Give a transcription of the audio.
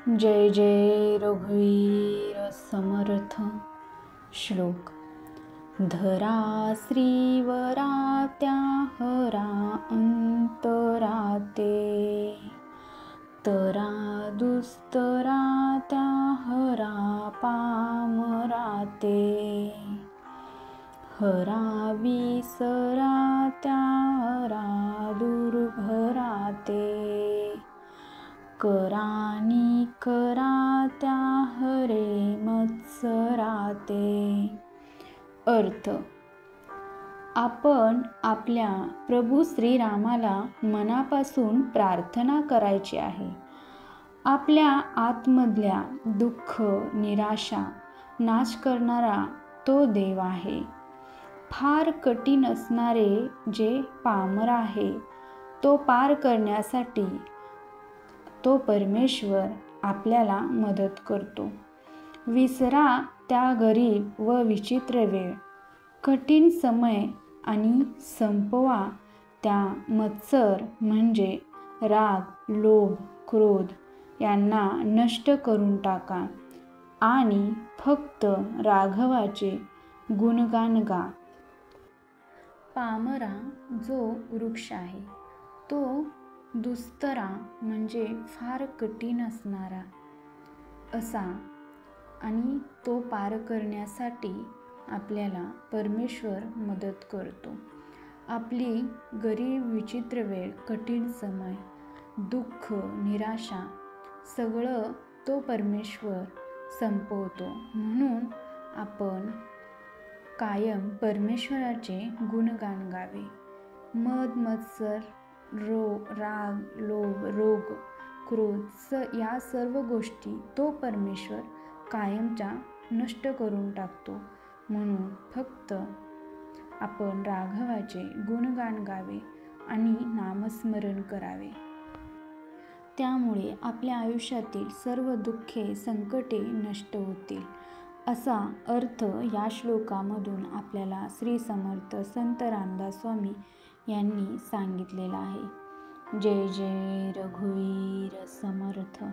जय जय रघुवीर समर्थ। श्लोक। धरा श्रीवरा त्या हरा अंतराते, तरा दुस्तरा त्या हरा पामराते, हरा विसरा त्या हरा दुर्भराते, करानी करा त्या हरे मत्सराते। अर्थ। आपण आपल्या प्रभू श्रीरामाला मनापासून प्रार्थना करायची आहे। आपल्या आतमधल्या दुःख निराशा नाश करणारा तो देव आहे। फार कठीण असणारे जे पामर आहे तो पार करण्यासाठी तो परमेश्वर आपल्याला मदत करतो। विसरा त्या गरीब व विचित्र वेळ, कठीण समय आणि संपवा त्या मत्सर म्हणजे राग, लोभ, क्रोध यांना नष्ट करून टाका आणि फक्त राघवाचे गुणगान गा। पामरा जो वृक्ष आहे तो दुस्तरा म्हणजे फार कठीण असणारा असा आणि तो पार करण्यासाठी आपल्याला परमेश्वर मदत करतो। आपली गरीब विचित्र वेळ, कठीण समय, दुःख, निराशा सगळं तो परमेश्वर संपवतो। म्हणून आपण कायम परमेश्वराचे गुणगान गावे। मद मत्सर, राग, लोभ, रोग, क्रोध या सर्व गोष्टी तो परमेश्वर कायमच्या नष्ट करून टाकतो। म्हणून फक्त आपण राघवाचे गुणगान गावे आणि नामस्मरण करावे। त्यामुळे आपल्या आयुष्यातील सर्व दुःखे, संकटे नष्ट होतील असा अर्थ या श्लोकामधून आपल्याला श्री समर्थ संत रामदास स्वामी यांनी सांगितलेला आहे। जय जय रघुवीर समर्थ।